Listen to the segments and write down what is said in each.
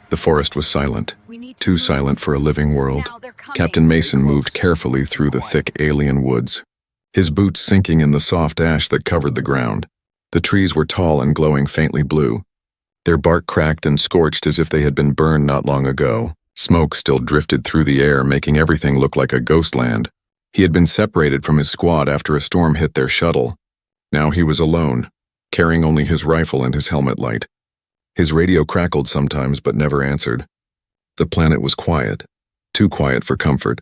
The forest was silent, too silent for a living world. Captain Mason moved carefully through the thick alien woods, his boots sinking in the soft ash that covered the ground. The trees were tall and glowing faintly blue, their bark cracked and scorched as if they had been burned not long ago. Smoke still drifted through the air, making everything look like a ghost land. He had been separated from his squad after a storm hit their shuttle. Now he was alone, carrying only his rifle and his helmet light. His radio crackled sometimes but never answered. The planet was quiet, too quiet for comfort.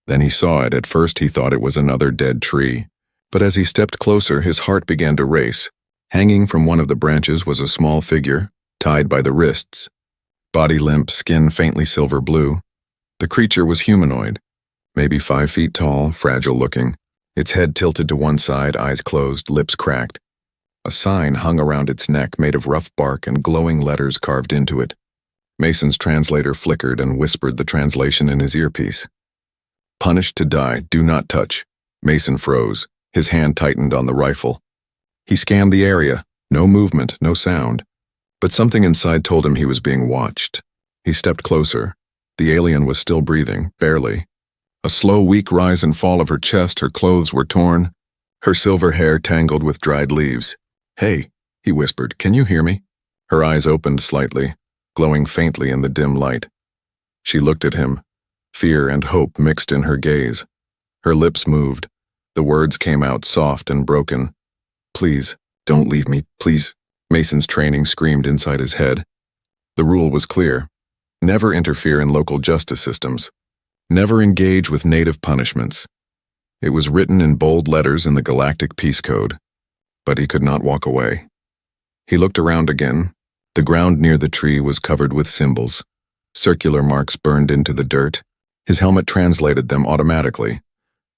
Then he saw it. At first he thought it was another dead tree. But as he stepped closer, his heart began to race. Hanging from one of the branches was a small figure, tied by the wrists. Body limp, skin faintly silver blue. The creature was humanoid, maybe 5 feet tall, fragile-looking, its head tilted to one side, eyes closed, lips cracked. A sign hung around its neck made of rough bark and glowing letters carved into it. Mason's translator flickered and whispered the translation in his earpiece. Punished to die, do not touch. Mason froze, his hand tightened on the rifle. He scanned the area, no movement, no sound. But something inside told him he was being watched. He stepped closer. The alien was still breathing, barely. A slow, weak rise and fall of her chest, her clothes were torn, her silver hair tangled with dried leaves. "Hey," he whispered, "can you hear me?" Her eyes opened slightly, glowing faintly in the dim light. She looked at him, fear and hope mixed in her gaze. Her lips moved. The words came out soft and broken. "Please, don't leave me, please." Mason's training screamed inside his head. The rule was clear. Never interfere in local justice systems. Never engage with native punishments. It was written in bold letters in the Galactic Peace Code. But he could not walk away. He looked around again. The ground near the tree was covered with symbols. Circular marks burned into the dirt. His helmet translated them automatically.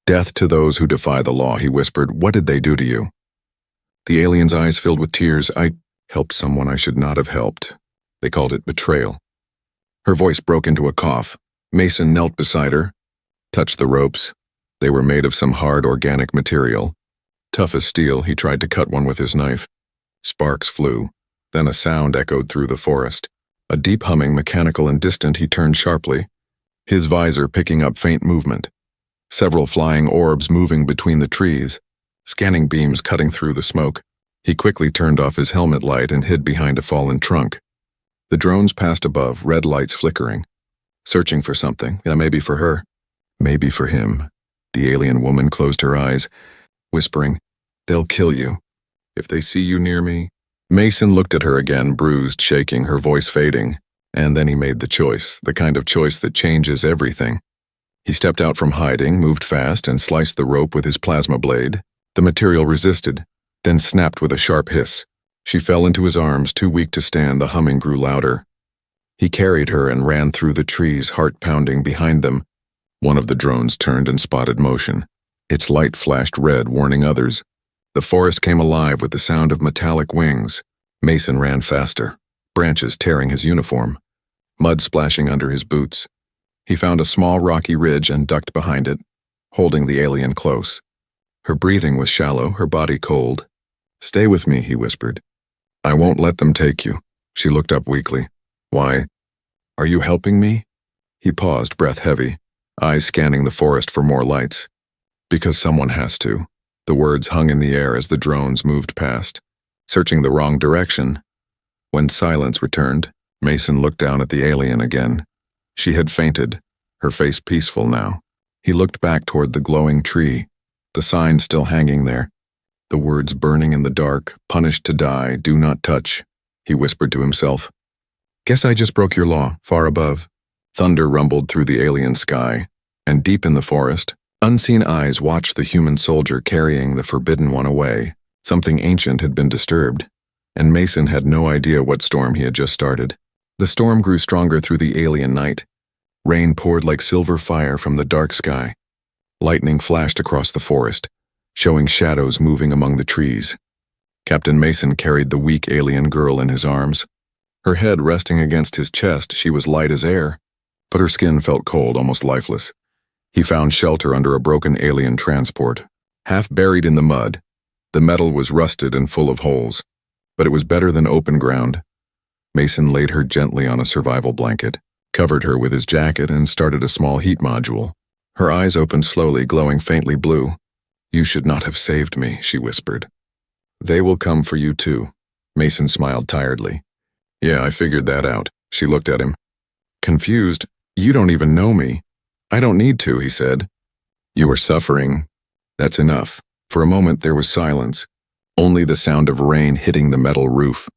"Death to those who defy the law," he whispered. "What did they do to you?" The alien's eyes filled with tears. "I helped someone I should not have helped. They called it betrayal." Her voice broke into a cough. Mason knelt beside her, touched the ropes. They were made of some hard organic material. Tough as steel, he tried to cut one with his knife. Sparks flew. Then a sound echoed through the forest. A deep humming, mechanical and distant. He turned sharply, his visor picking up faint movement. Several flying orbs moving between the trees, scanning beams cutting through the smoke. He quickly turned off his helmet light and hid behind a fallen trunk. The drones passed above, red lights flickering, searching for something. Maybe for her, maybe for him. The alien woman closed her eyes, whispering, "They'll kill you. If they see you near me." Mason looked at her again, bruised, shaking, her voice fading. And then he made the choice, the kind of choice that changes everything. He stepped out from hiding, moved fast, and sliced the rope with his plasma blade. The material resisted, then snapped with a sharp hiss. She fell into his arms, too weak to stand. The humming grew louder. He carried her and ran through the trees, heart pounding behind them. One of the drones turned and spotted motion. Its light flashed red, warning others. The forest came alive with the sound of metallic wings. Mason ran faster, branches tearing his uniform, mud splashing under his boots. He found a small rocky ridge and ducked behind it, holding the alien close. Her breathing was shallow, her body cold. "Stay with me," he whispered. "I won't let them take you." She looked up weakly. "Why? Are you helping me?" He paused, breath heavy, eyes scanning the forest for more lights. "Because someone has to." The words hung in the air as the drones moved past, searching the wrong direction. When silence returned, Mason looked down at the alien again. She had fainted, her face peaceful now. He looked back toward the glowing tree, the sign still hanging there. The words burning in the dark, "Punished to die, do not touch," he whispered to himself. "Guess I just broke your law," far above. Thunder rumbled through the alien sky, and deep in the forest, unseen eyes watched the human soldier carrying the forbidden one away. Something ancient had been disturbed, and Mason had no idea what storm he had just started. The storm grew stronger through the alien night. Rain poured like silver fire from the dark sky. Lightning flashed across the forest, showing shadows moving among the trees. Captain Mason carried the weak alien girl in his arms. Her head resting against his chest, she was light as air, but her skin felt cold, almost lifeless. He found shelter under a broken alien transport. Half buried in the mud, the metal was rusted and full of holes, but it was better than open ground. Mason laid her gently on a survival blanket, covered her with his jacket, and started a small heat module. Her eyes opened slowly, glowing faintly blue. "You should not have saved me," she whispered. "They will come for you too." Mason smiled tiredly. "Yeah, I figured that out." She looked at him. Confused. "You don't even know me." "I don't need to," he said. "You are suffering. That's enough." For a moment there was silence, only the sound of rain hitting the metal roof.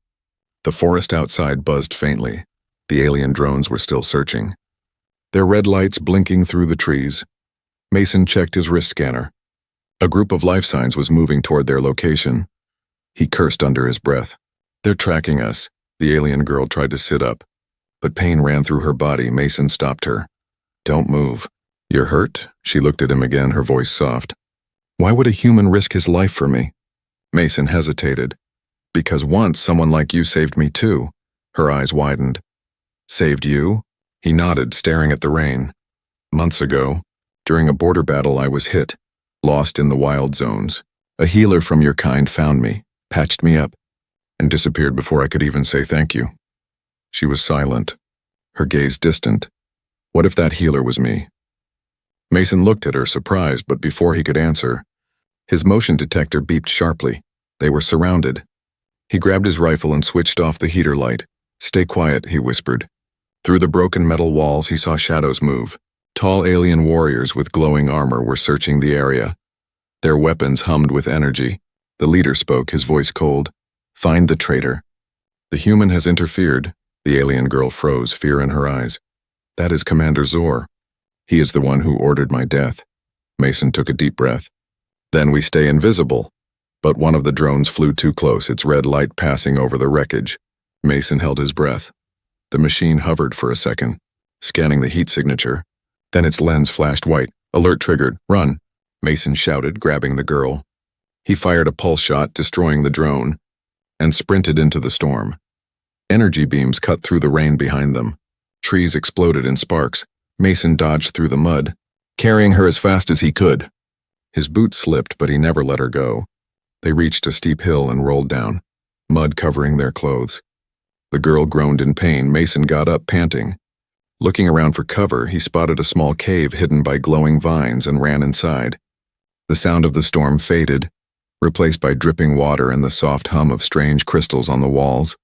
The forest outside buzzed faintly. The alien drones were still searching, their red lights blinking through the trees. Mason checked his wrist scanner. A group of life signs was moving toward their location. He cursed under his breath. "They're tracking us." The alien girl tried to sit up, but pain ran through her body. Mason stopped her. "Don't move." "You're hurt?" She looked at him again, her voice soft. "Why would a human risk his life for me?" Mason hesitated. "Because once someone like you saved me too." Her eyes widened. "Saved you?" He nodded, staring at the rain. "Months ago, during a border battle, I was hit, lost in the wild zones. A healer from your kind found me, patched me up, and disappeared before I could even say thank you." She was silent, her gaze distant. What if that healer was me? Mason looked at her, surprised, but before he could answer, his motion detector beeped sharply. They were surrounded. He grabbed his rifle and switched off the heater light. "Stay quiet," he whispered. Through the broken metal walls he saw shadows move. Tall alien warriors with glowing armor were searching the area. Their weapons hummed with energy. The leader spoke, his voice cold. "Find the traitor." "The human has interfered." The alien girl froze, fear in her eyes. "That is Commander Zor. He is the one who ordered my death." Mason took a deep breath. "Then we stay invisible." But one of the drones flew too close, its red light passing over the wreckage. Mason held his breath. The machine hovered for a second, scanning the heat signature. Then its lens flashed white. Alert triggered. "Run!" Mason shouted, grabbing the girl. He fired a pulse shot, destroying the drone, and sprinted into the storm. Energy beams cut through the rain behind them. Trees exploded in sparks. Mason dodged through the mud, carrying her as fast as he could. His boots slipped, but he never let her go. They reached a steep hill and rolled down, mud covering their clothes. The girl groaned in pain. Mason got up, panting. Looking around for cover, he spotted a small cave hidden by glowing vines and ran inside. The sound of the storm faded, replaced by dripping water and the soft hum of strange crystals on the walls.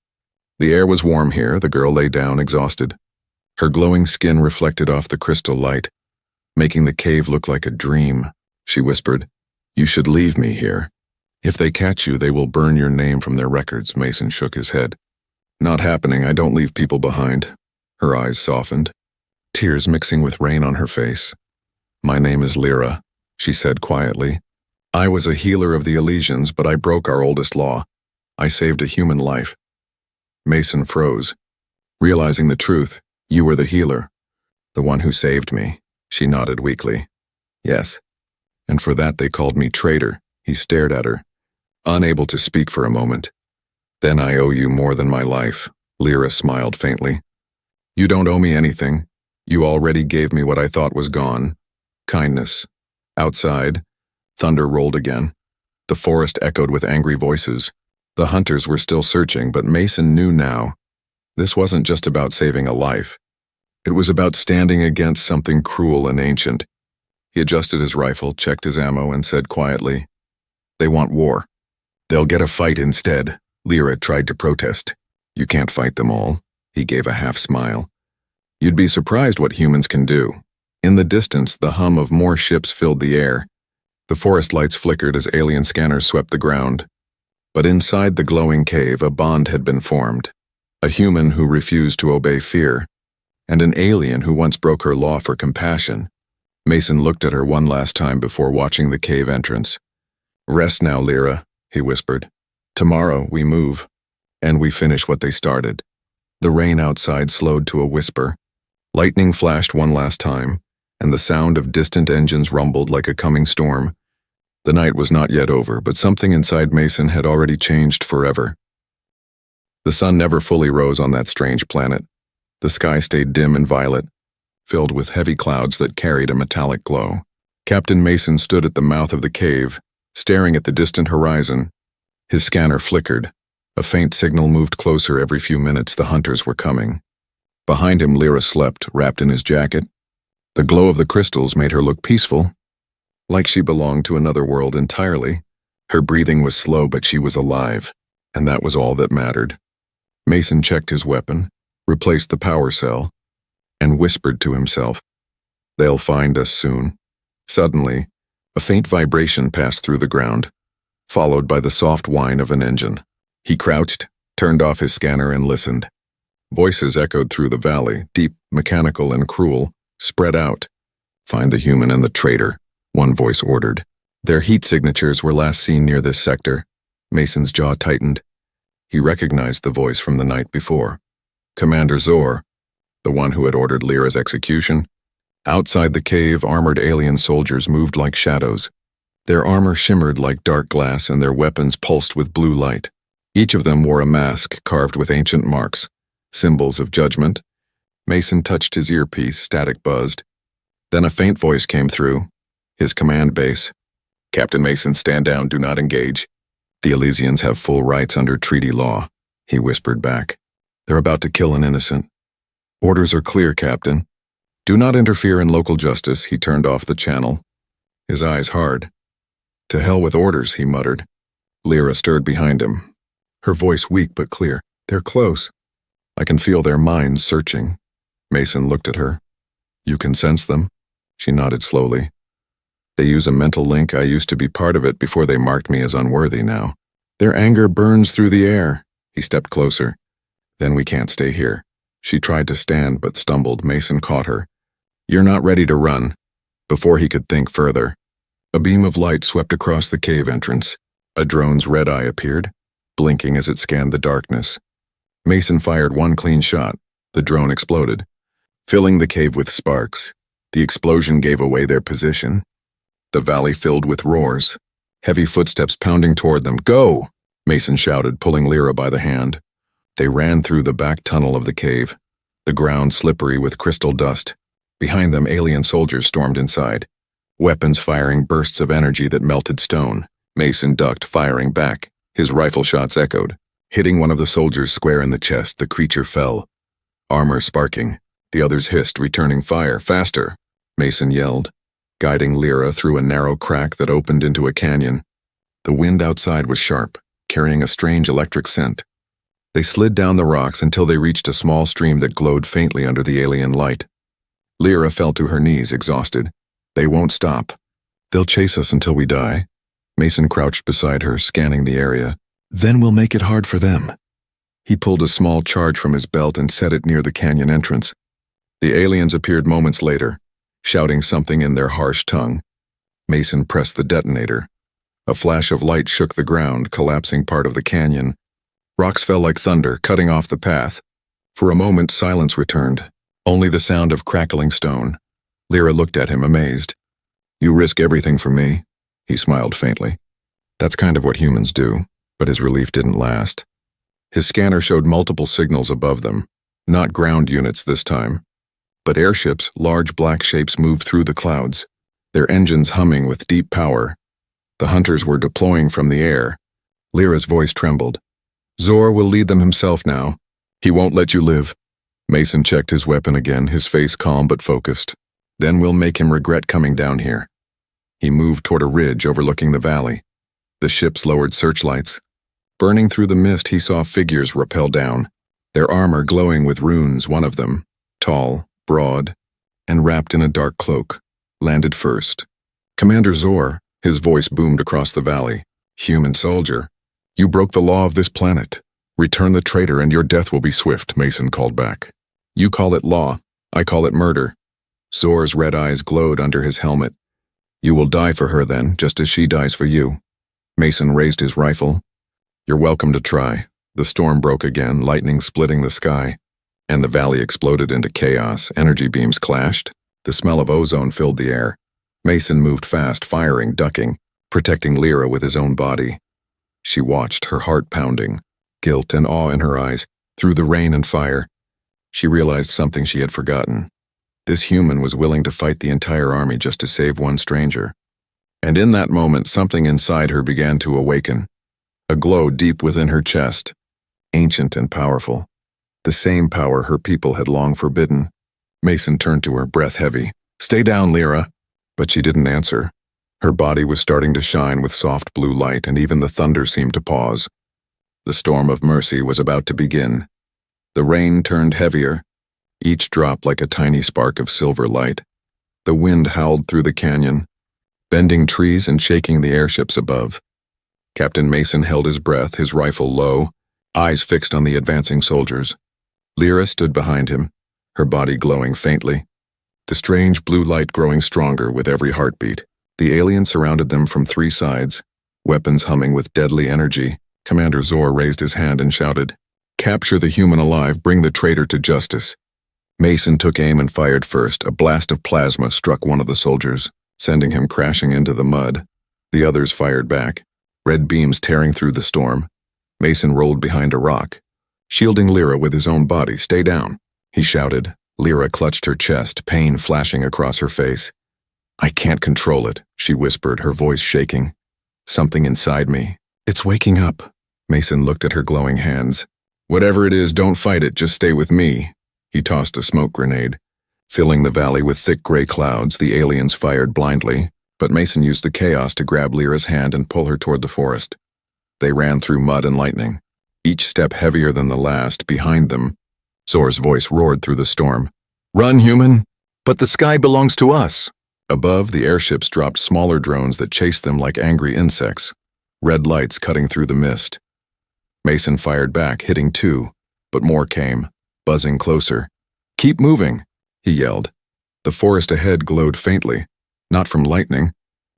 The air was warm here. The girl lay down, exhausted. Her glowing skin reflected off the crystal light, making the cave look like a dream. She whispered, "You should leave me here. If they catch you, they will burn your name from their records." Mason shook his head. "Not happening. I don't leave people behind." Her eyes softened, tears mixing with rain on her face. "My name is Lyra," she said quietly. "I was a healer of the Elysians, but I broke our oldest law. I saved a human life." Mason froze, realizing the truth. "You were the healer." "The one who saved me." She nodded weakly. "Yes. And for that they called me traitor." He stared at her, unable to speak for a moment. "Then I owe you more than my life." Lyra smiled faintly. "You don't owe me anything. You already gave me what I thought was gone. Kindness." Outside, thunder rolled again. The forest echoed with angry voices. The hunters were still searching, but Mason knew now. This wasn't just about saving a life. It was about standing against something cruel and ancient. He adjusted his rifle, checked his ammo, and said quietly, "They want war. They'll get a fight instead." Lyra tried to protest. "You can't fight them all." He gave a half smile. "You'd be surprised what humans can do." In the distance, the hum of more ships filled the air. The forest lights flickered as alien scanners swept the ground. But inside the glowing cave, a bond had been formed. A human who refused to obey fear, and an alien who once broke her law for compassion. Mason looked at her one last time before watching the cave entrance. "Rest now, Lyra," he whispered. "Tomorrow we move, and we finish what they started." The rain outside slowed to a whisper. Lightning flashed one last time, and the sound of distant engines rumbled like a coming storm. The night was not yet over, but something inside Mason had already changed forever. The sun never fully rose on that strange planet. The sky stayed dim and violet, filled with heavy clouds that carried a metallic glow. Captain Mason stood at the mouth of the cave, staring at the distant horizon. His scanner flickered, A faint signal moved closer every few minutes. The hunters were coming. Behind him, Lyra slept, wrapped in his jacket. The glow of the crystals made her look peaceful, like she belonged to another world entirely. Her breathing was slow, but she was alive, and that was all that mattered. Mason checked his weapon, replaced the power cell, and whispered to himself, "They'll find us soon." Suddenly, a faint vibration passed through the ground, followed by the soft whine of an engine. He crouched, turned off his scanner, and listened. Voices echoed through the valley, deep, mechanical, and cruel, spread out. "Find the human and the traitor," one voice ordered. Their heat signatures were last seen near this sector. Mason's jaw tightened. He recognized the voice from the night before. Commander Zor, the one who had ordered Lyra's execution. Outside the cave, armored alien soldiers moved like shadows. Their armor shimmered like dark glass, and their weapons pulsed with blue light. Each of them wore a mask carved with ancient marks, symbols of judgment. Mason touched his earpiece, static buzzed. Then a faint voice came through, his command base. "Captain Mason, stand down, do not engage. The Elysians have full rights under treaty law," he whispered back. "They're about to kill an innocent." "Orders are clear, Captain. Do not interfere in local justice." He turned off the channel, his eyes hard. "To hell with orders," he muttered. Lyra stirred behind him, her voice weak but clear. "They're close. I can feel their minds searching." Mason looked at her. "You can sense them?" She nodded slowly. "They use a mental link. I used to be part of it before they marked me as unworthy now. Their anger burns through the air." He stepped closer. "Then we can't stay here." She tried to stand but stumbled. Mason caught her. "You're not ready to run." Before he could think further, a beam of light swept across the cave entrance. A drone's red eye appeared, blinking as it scanned the darkness. Mason fired one clean shot. The drone exploded, filling the cave with sparks. The explosion gave away their position. The valley filled with roars, heavy footsteps pounding toward them. "Go!" Mason shouted, pulling Lyra by the hand. They ran through the back tunnel of the cave, the ground slippery with crystal dust. Behind them, alien soldiers stormed inside, weapons firing bursts of energy that melted stone. Mason ducked, firing back. His rifle shots echoed, hitting one of the soldiers square in the chest. The creature fell, armor sparking. The others hissed, returning fire. "Faster!" Mason yelled, guiding Lyra through a narrow crack that opened into a canyon. The wind outside was sharp, carrying a strange electric scent. They slid down the rocks until they reached a small stream that glowed faintly under the alien light. Lyra fell to her knees, exhausted. "They won't stop. They'll chase us until we die." Mason crouched beside her, scanning the area. "Then we'll make it hard for them." He pulled a small charge from his belt and set it near the canyon entrance. The aliens appeared moments later, shouting something in their harsh tongue. Mason pressed the detonator. A flash of light shook the ground, collapsing part of the canyon. Rocks fell like thunder, cutting off the path. For a moment, silence returned, only the sound of crackling stone. Lyra looked at him, amazed. "You risk everything for me?" He smiled faintly. "That's kind of what humans do," but his relief didn't last. His scanner showed multiple signals above them, not ground units this time, but airships. Large black shapes moved through the clouds, their engines humming with deep power. The hunters were deploying from the air. Lyra's voice trembled. "Zor will lead them himself now. He won't let you live." Mason checked his weapon again, his face calm but focused. "Then we'll make him regret coming down here." He moved toward a ridge overlooking the valley. The ships lowered searchlights. Burning through the mist, he saw figures rappel down, their armor glowing with runes. One of them, tall, broad, and wrapped in a dark cloak, landed first. "Commander Zor," his voice boomed across the valley. "Human soldier, you broke the law of this planet. Return the traitor and your death will be swift," Mason called back. "You call it law, I call it murder." Zor's red eyes glowed under his helmet. "You will die for her then, just as she dies for you." Mason raised his rifle. "You're welcome to try." The storm broke again, lightning splitting the sky, and the valley exploded into chaos. Energy beams clashed. The smell of ozone filled the air. Mason moved fast, firing, ducking, protecting Lyra with his own body. She watched, her heart pounding, guilt and awe in her eyes. Through the rain and fire, she realized something she had forgotten. This human was willing to fight the entire army just to save one stranger. And in that moment, something inside her began to awaken. A glow deep within her chest, ancient and powerful. The same power her people had long forbidden. Mason turned to her, breath heavy. "Stay down, Lyra." But she didn't answer. Her body was starting to shine with soft blue light, and even the thunder seemed to pause. The storm of mercy was about to begin. The rain turned heavier, each drop like a tiny spark of silver light. The wind howled through the canyon, bending trees and shaking the airships above. Captain Mason held his breath, his rifle low, eyes fixed on the advancing soldiers. Lyra stood behind him, her body glowing faintly, the strange blue light growing stronger with every heartbeat. The aliens surrounded them from three sides, weapons humming with deadly energy. Commander Zor raised his hand and shouted, "Capture the human alive, bring the traitor to justice." Mason took aim and fired first. A blast of plasma struck one of the soldiers, sending him crashing into the mud. The others fired back, red beams tearing through the storm. Mason rolled behind a rock, shielding Lyra with his own body. "Stay down," he shouted. Lyra clutched her chest, pain flashing across her face. "I can't control it," she whispered, her voice shaking. "Something inside me. It's waking up." Mason looked at her glowing hands. "Whatever it is, don't fight it, just stay with me." He tossed a smoke grenade. Filling the valley with thick gray clouds, the aliens fired blindly, but Mason used the chaos to grab Lyra's hand and pull her toward the forest. They ran through mud and lightning, each step heavier than the last. Behind them, Zor's voice roared through the storm. "Run, human! But the sky belongs to us!" Above, the airships dropped smaller drones that chased them like angry insects, red lights cutting through the mist. Mason fired back, hitting two, but more came, buzzing closer. "Keep moving," he yelled. The forest ahead glowed faintly, not from lightning,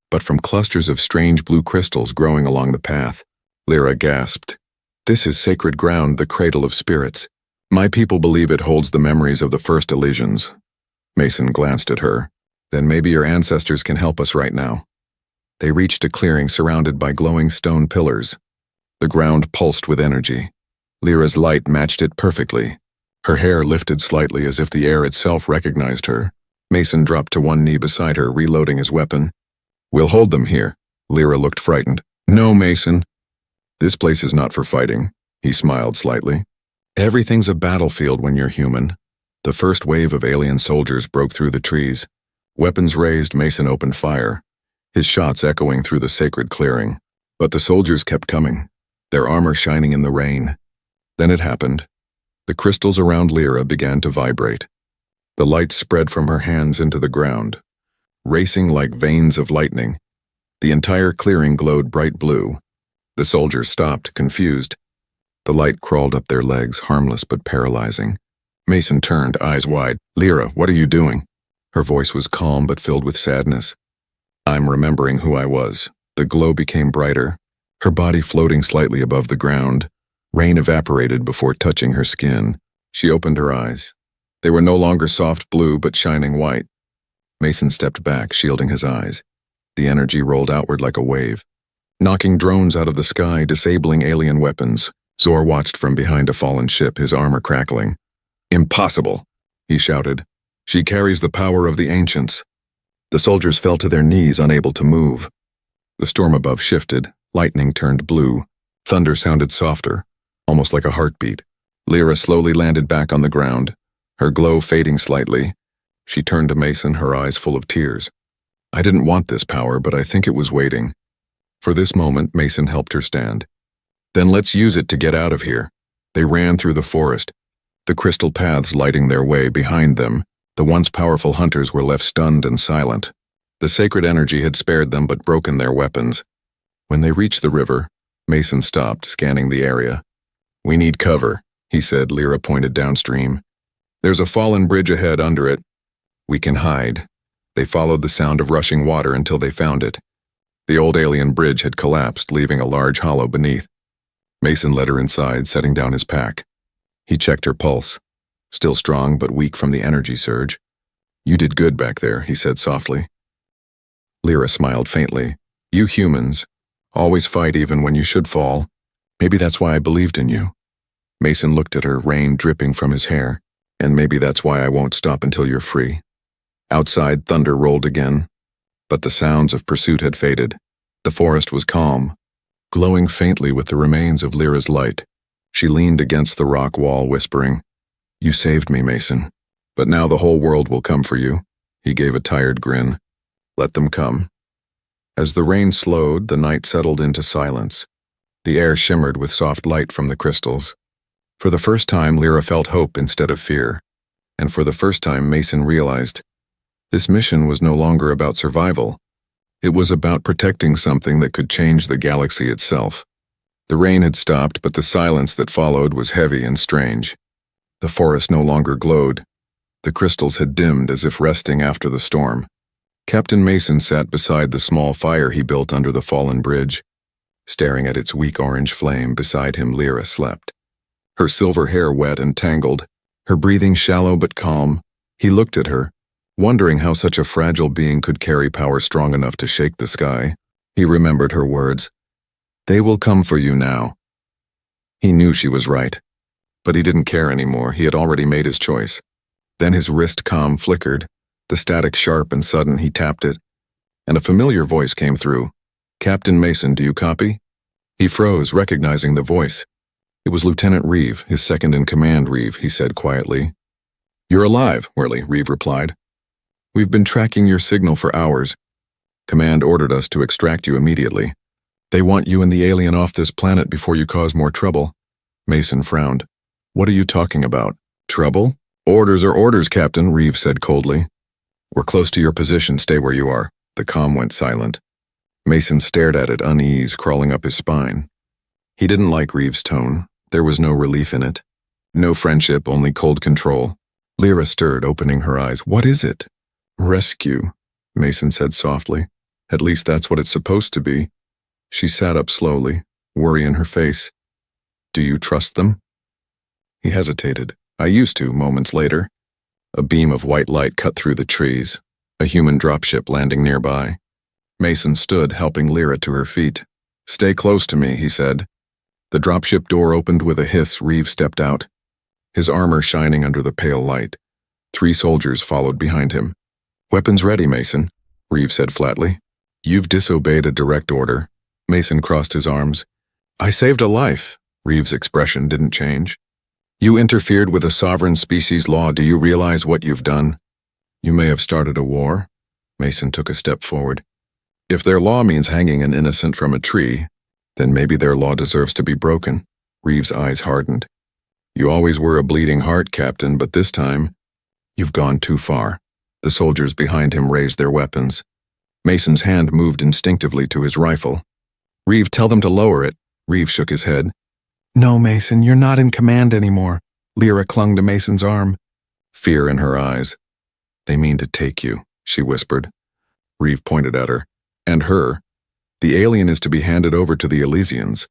but from clusters of strange blue crystals growing along the path. Lyra gasped. "This is sacred ground, the cradle of spirits. My people believe it holds the memories of the first Elysians." Mason glanced at her. "Then maybe your ancestors can help us right now." They reached a clearing surrounded by glowing stone pillars. The ground pulsed with energy. Lyra's light matched it perfectly. Her hair lifted slightly as if the air itself recognized her. Mason dropped to one knee beside her, reloading his weapon. "We'll hold them here." Lyra looked frightened. "No, Mason. This place is not for fighting." He smiled slightly. "Everything's a battlefield when you're human." The first wave of alien soldiers broke through the trees. Weapons raised, Mason opened fire, his shots echoing through the sacred clearing. But the soldiers kept coming, their armor shining in the rain. Then it happened. The crystals around Lyra began to vibrate. The light spread from her hands into the ground, racing like veins of lightning. The entire clearing glowed bright blue. The soldiers stopped, confused. The light crawled up their legs, harmless but paralyzing. Mason turned, eyes wide. "Lyra, what are you doing?" Her voice was calm but filled with sadness. "I'm remembering who I was." The glow became brighter, her body floating slightly above the ground. Rain evaporated before touching her skin. She opened her eyes. They were no longer soft blue but shining white. Mason stepped back, shielding his eyes. The energy rolled outward like a wave, knocking drones out of the sky, disabling alien weapons. Zor watched from behind a fallen ship, his armor crackling. "Impossible," he shouted. "She carries the power of the ancients." The soldiers fell to their knees, unable to move. The storm above shifted, lightning turned blue, thunder sounded softer, almost like a heartbeat. Lyra slowly landed back on the ground, her glow fading slightly. She turned to Mason, her eyes full of tears. "I didn't want this power, but I think it was waiting." For this moment, Mason helped her stand. "Then let's use it to get out of here." They ran through the forest, the crystal paths lighting their way. Behind them, the once powerful hunters were left stunned and silent. The sacred energy had spared them but broken their weapons. When they reached the river, Mason stopped, scanning the area. "We need cover," he said. Lyra pointed downstream. "There's a fallen bridge ahead under it. We can hide." They followed the sound of rushing water until they found it. The old alien bridge had collapsed, leaving a large hollow beneath. Mason led her inside, setting down his pack. He checked her pulse, still strong but weak from the energy surge. "You did good back there," he said softly. Lyra smiled faintly. "You humans always fight even when you should fall. Maybe that's why I believed in you." Mason looked at her, rain dripping from his hair. "And maybe that's why I won't stop until you're free." Outside, thunder rolled again, but the sounds of pursuit had faded. The forest was calm, glowing faintly with the remains of Lyra's light. She leaned against the rock wall, whispering, "You saved me, Mason. But now the whole world will come for you." He gave a tired grin. "Let them come." As the rain slowed, the night settled into silence. The air shimmered with soft light from the crystals. For the first time, Lyra felt hope instead of fear. And for the first time, Mason realized this mission was no longer about survival. It was about protecting something that could change the galaxy itself. The rain had stopped, but the silence that followed was heavy and strange. The forest no longer glowed. The crystals had dimmed as if resting after the storm. Captain Mason sat beside the small fire he built under the fallen bridge. Staring at its weak orange flame, beside him Lyra slept. Her silver hair wet and tangled, her breathing shallow but calm. He looked at her, wondering how such a fragile being could carry power strong enough to shake the sky. He remembered her words. "They will come for you now." He knew she was right, but he didn't care anymore. He had already made his choice. Then his wrist calm flickered, the static sharp and sudden. He tapped it, and a familiar voice came through. "Captain Mason, do you copy?" He froze, recognizing the voice. It was Lieutenant Reeve, his second-in-command. "Reeve," he said quietly. "You're alive, Whirly," Reeve replied. "We've been tracking your signal for hours. Command ordered us to extract you immediately. They want you and the alien off this planet before you cause more trouble." Mason frowned. "What are you talking about? Trouble?" "Orders are orders, Captain," Reeve said coldly. "We're close to your position. Stay where you are." The comm went silent. Mason stared at it, unease crawling up his spine. He didn't like Reeve's tone. There was no relief in it. No friendship, only cold control. Lyra stirred, opening her eyes. "What is it?" "Rescue," Mason said softly. "At least that's what it's supposed to be." She sat up slowly, worry in her face. "Do you trust them?" He hesitated. "I used to," moments later. A beam of white light cut through the trees, a human dropship landing nearby. Mason stood, helping Lyra to her feet. "Stay close to me," he said. The dropship door opened with a hiss. Reeve stepped out, his armor shining under the pale light. 3 soldiers followed behind him. "Weapons ready, Mason," Reeve said flatly. "You've disobeyed a direct order." Mason crossed his arms. "I saved a life." Reeve's expression didn't change. "You interfered with a sovereign species law. Do you realize what you've done?" "You may have started a war." Mason took a step forward. "If their law means hanging an innocent from a tree, then maybe their law deserves to be broken." Reeve's eyes hardened. "You always were a bleeding heart, Captain, but this time, you've gone too far." The soldiers behind him raised their weapons. Mason's hand moved instinctively to his rifle. "Reeve, tell them to lower it." Reeve shook his head. "No, Mason, you're not in command anymore." Lyra clung to Mason's arm, fear in her eyes. "They mean to take you," she whispered. Reeve pointed at her. "And her. The alien is to be handed over to the Elysians.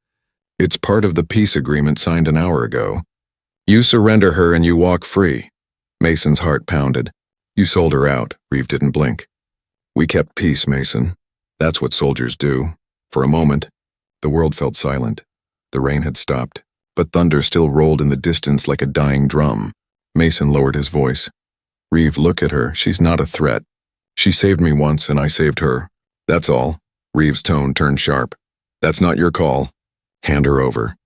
It's part of the peace agreement signed an hour ago. You surrender her and you walk free." Mason's heart pounded. "You sold her out." Reeve didn't blink. "We kept peace, Mason. That's what soldiers do." For a moment, the world felt silent. The rain had stopped, but thunder still rolled in the distance like a dying drum. Mason lowered his voice. "Reeve, look at her. She's not a threat. She saved me once and I saved her. That's all." Reeve's tone turned sharp. "That's not your call. Hand her over."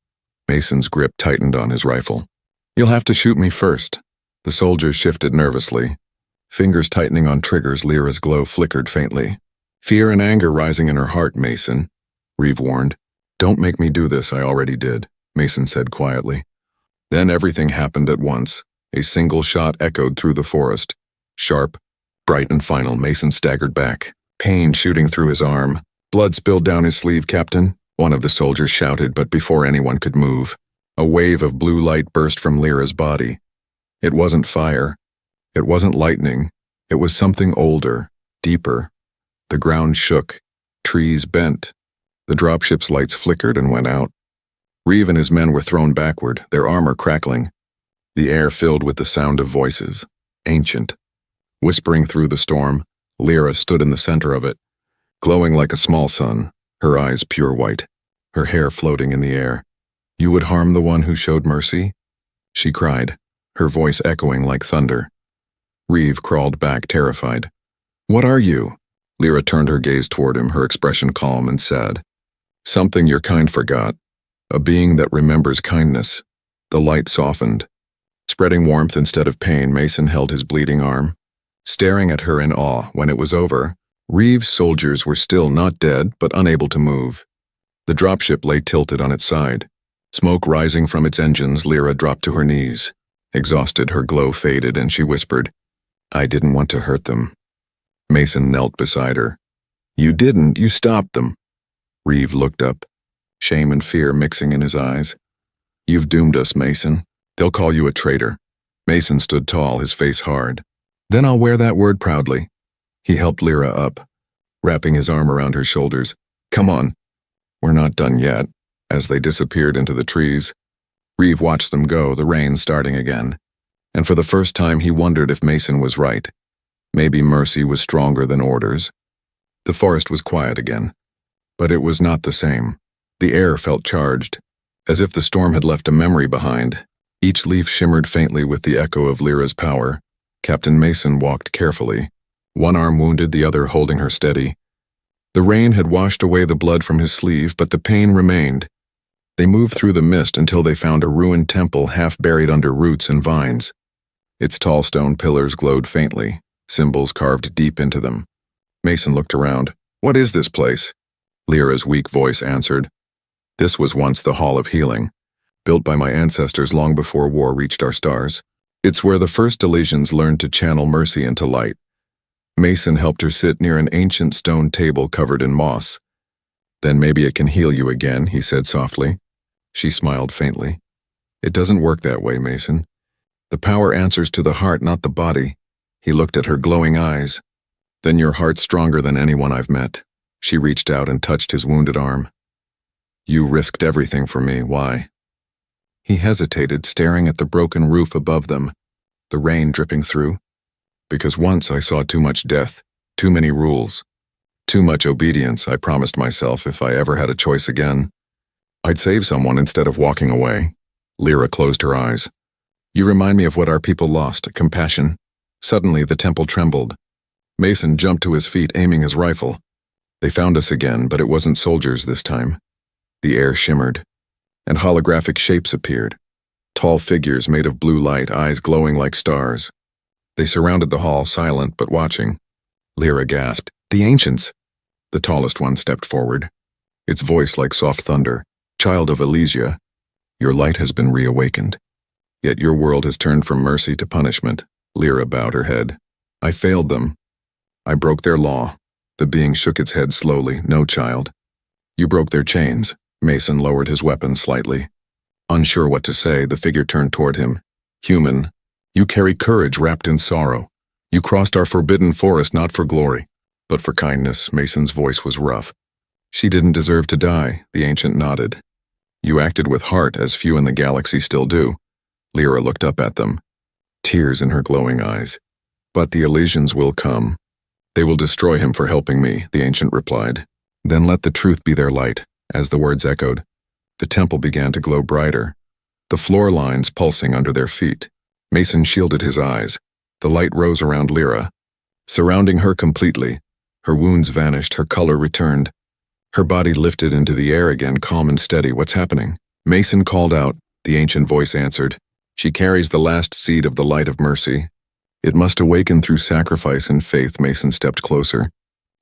Mason's grip tightened on his rifle. "You'll have to shoot me first." The soldiers shifted nervously. Fingers tightening on triggers, Lyra's glow flickered faintly. "Fear and anger rising in her heart, Mason," Reeve warned. "Don't make me do this, I already did," Mason said quietly. Then everything happened at once. A single shot echoed through the forest. Sharp, bright and final. Mason staggered back, pain shooting through his arm. "Blood spilled down his sleeve, Captain," one of the soldiers shouted, but before anyone could move, a wave of blue light burst from Lyra's body. It wasn't fire. It wasn't lightning. It was something older, deeper. The ground shook. Trees bent. The dropship's lights flickered and went out. Reeve and his men were thrown backward, their armor crackling. The air filled with the sound of voices, ancient. Whispering through the storm, Lyra stood in the center of it, glowing like a small sun, her eyes pure white, her hair floating in the air. "You would harm the one who showed mercy?" she cried, her voice echoing like thunder. Reeve crawled back, terrified. "What are you?" Lyra turned her gaze toward him, her expression calm and sad. "Something your kind forgot. A being that remembers kindness." The light softened. Spreading warmth instead of pain, Mason held his bleeding arm, staring at her in awe. When it was over, Reeves' soldiers were still not dead, but unable to move. The dropship lay tilted on its side. Smoke rising from its engines, Lyra dropped to her knees. Exhausted, her glow faded, and she whispered, "I didn't want to hurt them." Mason knelt beside her. "You didn't, you stopped them." Reeve looked up, shame and fear mixing in his eyes. "You've doomed us, Mason. They'll call you a traitor." Mason stood tall, his face hard. "Then I'll wear that word proudly." He helped Lyra up, wrapping his arm around her shoulders. "Come on." "We're not done yet." As they disappeared into the trees, Reeve watched them go, the rain starting again. And for the first time he wondered if Mason was right. Maybe mercy was stronger than orders. The forest was quiet again. But it was not the same. The air felt charged, as if the storm had left a memory behind. Each leaf shimmered faintly with the echo of Lyra's power. Captain Mason walked carefully, one arm wounded, the other holding her steady. The rain had washed away the blood from his sleeve, but the pain remained. They moved through the mist until they found a ruined temple half buried under roots and vines. Its tall stone pillars glowed faintly, symbols carved deep into them. Mason looked around. "What is this place?" Lyra's weak voice answered, "This was once the Hall of Healing, built by my ancestors long before war reached our stars. It's where the first Elysians learned to channel mercy into light." Mason helped her sit near an ancient stone table covered in moss. "Then maybe it can heal you again," he said softly. She smiled faintly. "It doesn't work that way, Mason. The power answers to the heart, not the body." He looked at her glowing eyes. "Then your heart's stronger than anyone I've met." She reached out and touched his wounded arm. "You risked everything for me. Why?" He hesitated, staring at the broken roof above them, the rain dripping through. "Because once I saw too much death, too many rules, too much obedience. I promised myself if I ever had a choice again, I'd save someone instead of walking away." Lyra closed her eyes. "You remind me of what our people lost, compassion." Suddenly the temple trembled. Mason jumped to his feet, aiming his rifle. They found us again, but it wasn't soldiers this time. The air shimmered, and holographic shapes appeared. Tall figures made of blue light, eyes glowing like stars. They surrounded the hall, silent but watching. Lyra gasped, "The ancients!" The tallest one stepped forward, its voice like soft thunder. "Child of Elysia, your light has been reawakened. Yet your world has turned from mercy to punishment." Lyra bowed her head. "I failed them. I broke their law." The being shook its head slowly. "No, child. You broke their chains." Mason lowered his weapon slightly. Unsure what to say, the figure turned toward him. "Human, you carry courage wrapped in sorrow. You crossed our forbidden forest not for glory, but for kindness." Mason's voice was rough. "She didn't deserve to die," the ancient nodded. "You acted with heart, as few in the galaxy still do." Lyra looked up at them, tears in her glowing eyes. "But the Elysians will come. They will destroy him for helping me," the ancient replied. "Then let the truth be their light." As the words echoed, the temple began to glow brighter, the floor lines pulsing under their feet. Mason shielded his eyes. The light rose around Lyra, surrounding her completely. Her wounds vanished, her color returned. Her body lifted into the air again, calm and steady. "What's happening?" Mason called out. The ancient voice answered. "She carries the last seed of the light of mercy. It must awaken through sacrifice and faith." Mason stepped closer,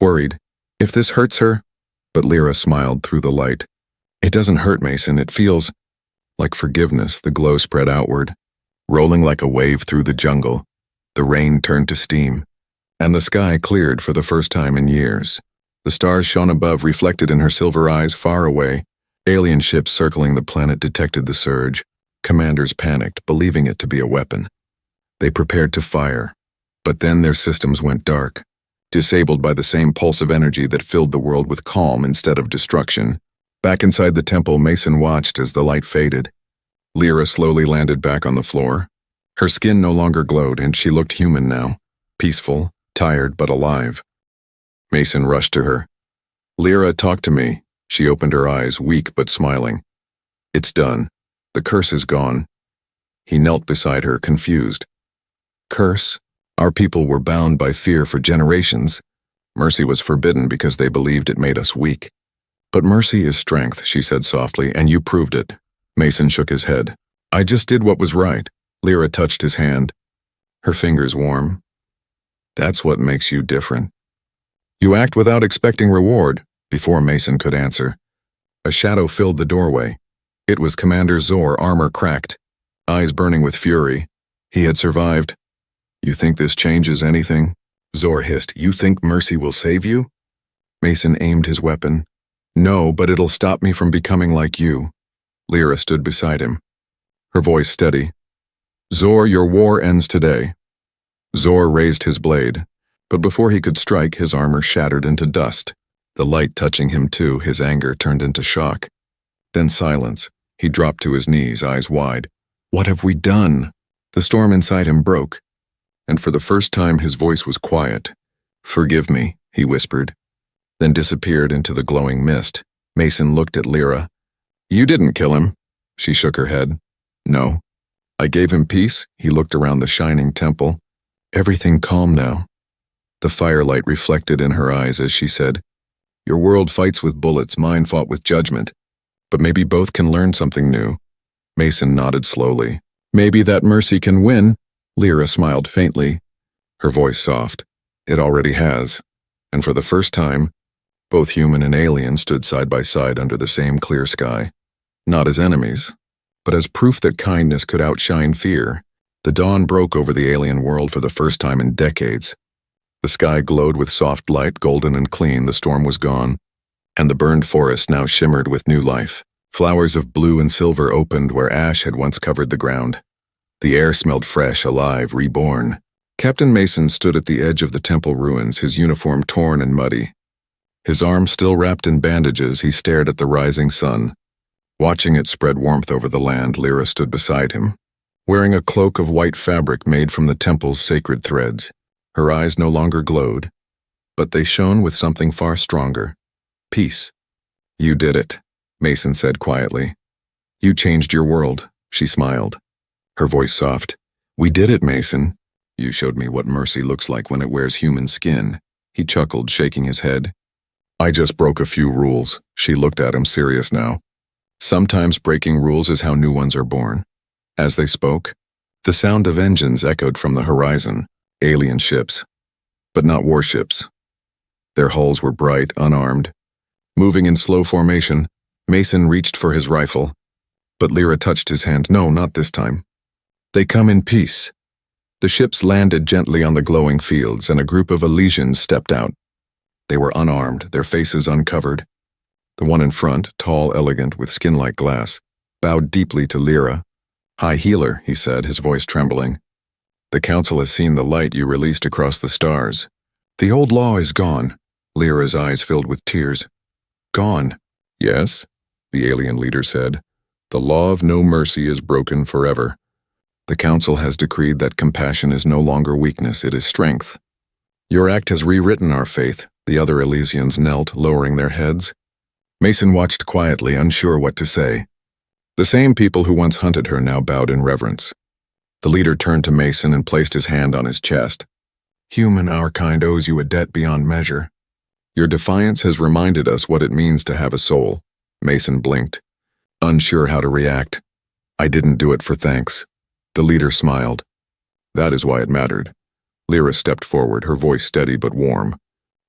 worried. "If this hurts her?" But Lyra smiled through the light. "It doesn't hurt, Mason. It feels like forgiveness." The glow spread outward, rolling like a wave through the jungle. The rain turned to steam, and the sky cleared for the first time in years. The stars shone above, reflected in her silver eyes. Far away, alien ships circling the planet detected the surge. Commanders panicked, believing it to be a weapon. They prepared to fire, but then their systems went dark, disabled by the same pulse of energy that filled the world with calm instead of destruction. Back inside the temple, Mason watched as the light faded. Lyra slowly landed back on the floor. Her skin no longer glowed, and she looked human now, peaceful, tired but alive. Mason rushed to her. "Lyra, talk to me." She opened her eyes, weak but smiling. "It's done. The curse is gone." He knelt beside her, confused. "Curse? Our people were bound by fear for generations. Mercy was forbidden because they believed it made us weak." "But mercy is strength," she said softly, "and you proved it." Mason shook his head. I just did what was right. Lyra touched his hand, her fingers warm. That's what makes you different. You act without expecting reward. Before Mason could answer, a shadow filled the doorway. It was Commander Zor, armor cracked, eyes burning with fury. He had survived. You think this changes anything? Zor hissed. You think mercy will save you? Mason aimed his weapon. No, but it'll stop me from becoming like you. Lyra stood beside him, her voice steady. Zor, your war ends today. Zor raised his blade, but before he could strike, his armor shattered into dust. The light touching him too, his anger turned into shock. Then silence. He dropped to his knees, eyes wide. What have we done? The storm inside him broke, and for the first time his voice was quiet. Forgive me, he whispered, then disappeared into the glowing mist. Mason looked at Lyra. You didn't kill him. She shook her head. No. I gave him peace. He looked around the shining temple. Everything calm now. The firelight reflected in her eyes as she said, Your world fights with bullets, mine fought with judgment. But maybe both can learn something new. Mason nodded slowly. Maybe that mercy can win. Lyra smiled faintly, her voice soft. It already has. And for the first time, both human and alien stood side by side under the same clear sky. Not as enemies, but as proof that kindness could outshine fear. The dawn broke over the alien world for the first time in decades. The sky glowed with soft light, golden and clean. The storm was gone, and the burned forest now shimmered with new life. Flowers of blue and silver opened where ash had once covered the ground. The air smelled fresh, alive, reborn. Captain Mason stood at the edge of the temple ruins, his uniform torn and muddy. His arm still wrapped in bandages, he stared at the rising sun. Watching it spread warmth over the land, Lyra stood beside him, wearing a cloak of white fabric made from the temple's sacred threads. Her eyes no longer glowed, but they shone with something far stronger. Peace. You did it, Mason said quietly. You changed your world, she smiled, her voice soft. We did it, Mason. You showed me what mercy looks like when it wears human skin. He chuckled, shaking his head. I just broke a few rules. She looked at him, serious now. Sometimes breaking rules is how new ones are born. As they spoke, the sound of engines echoed from the horizon. Alien ships, but not warships. Their hulls were bright, unarmed. Moving in slow formation, Mason reached for his rifle, but Lyra touched his hand. No, not this time. They come in peace. The ships landed gently on the glowing fields, and a group of Elysians stepped out. They were unarmed, their faces uncovered. The one in front, tall, elegant, with skin like glass, bowed deeply to Lyra. High Healer, he said, his voice trembling. The Council has seen the light you released across the stars. The old law is gone. Lyra's eyes filled with tears. Gone. Yes, the alien leader said. The law of no mercy is broken forever. The Council has decreed that compassion is no longer weakness, it is strength. Your act has rewritten our faith. The other Elysians knelt, lowering their heads. Mason watched quietly, unsure what to say. The same people who once hunted her now bowed in reverence. The leader turned to Mason and placed his hand on his chest. Human, our kind owes you a debt beyond measure. Your defiance has reminded us what it means to have a soul. Mason blinked, unsure how to react. I didn't do it for thanks. The leader smiled. That is why it mattered. Lyra stepped forward, her voice steady but warm.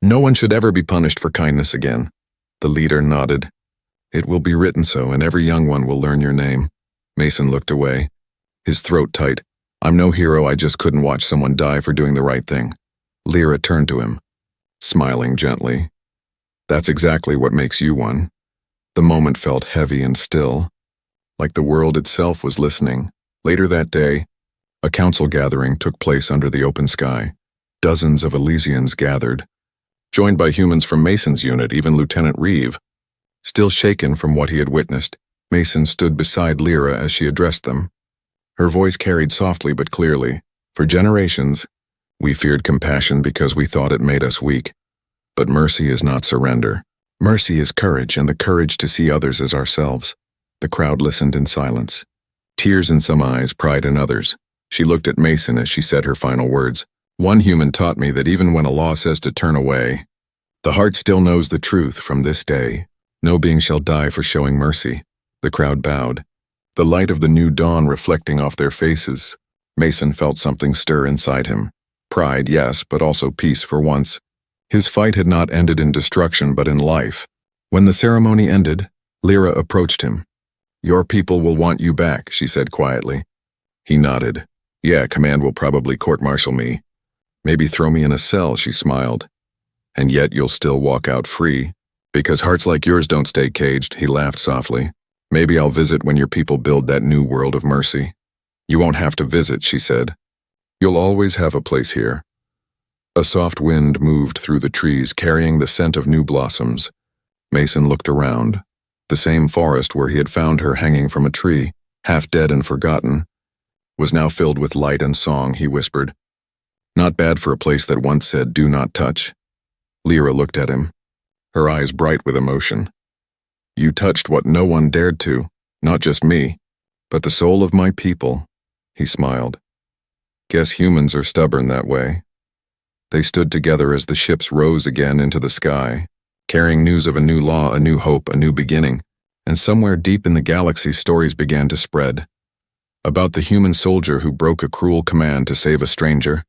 No one should ever be punished for kindness again. The leader nodded. It will be written so, and every young one will learn your name. Mason looked away, his throat tight. I'm no hero, I just couldn't watch someone die for doing the right thing. Lyra turned to him, smiling gently. That's exactly what makes you one. The moment felt heavy and still, like the world itself was listening. Later that day, a council gathering took place under the open sky. Dozens of Elysians gathered, joined by humans from Mason's unit, even Lieutenant Reeve. Still shaken from what he had witnessed, Mason stood beside Lyra as she addressed them. Her voice carried softly but clearly. For generations, we feared compassion because we thought it made us weak. But mercy is not surrender. Mercy is courage, and the courage to see others as ourselves. The crowd listened in silence. Tears in some eyes, pride in others. She looked at Mason as she said her final words. One human taught me that even when a law says to turn away, the heart still knows the truth. From this day, no being shall die for showing mercy. The crowd bowed. the light of the new dawn reflecting off their faces. Mason felt something stir inside him. Pride, yes, but also peace for once. His fight had not ended in destruction, but in life. When the ceremony ended, Lyra approached him. "Your people will want you back," she said quietly. He nodded. "Yeah, command will probably court-martial me. Maybe throw me in a cell," she smiled. "And yet you'll still walk out free. Because hearts like yours don't stay caged," he laughed softly. "Maybe I'll visit when your people build that new world of mercy." "You won't have to visit," she said. "You'll always have a place here." A soft wind moved through the trees, carrying the scent of new blossoms. Mason looked around. The same forest where he had found her hanging from a tree, half dead and forgotten, was now filled with light and song, he whispered. "Not bad for a place that once said, 'Do not touch.'" Lyra looked at him, her eyes bright with emotion. "You touched what no one dared to, not just me, but the soul of my people," he smiled. "Guess humans are stubborn that way." They stood together as the ships rose again into the sky, carrying news of a new law, a new hope, a new beginning, and somewhere deep in the galaxy stories began to spread. About the human soldier who broke a cruel command to save a stranger,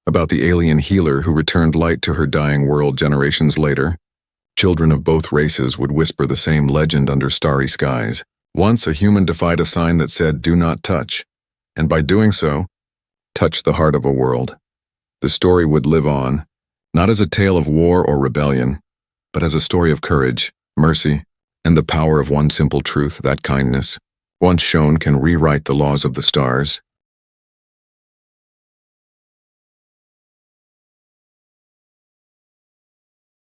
about the alien healer who returned light to her dying world generations later. Children of both races would whisper the same legend under starry skies. Once a human defied a sign that said, "Do not touch," and by doing so, touched the heart of a world. The story would live on, not as a tale of war or rebellion, but as a story of courage, mercy, and the power of one simple truth, that kindness, once shown, can rewrite the laws of the stars.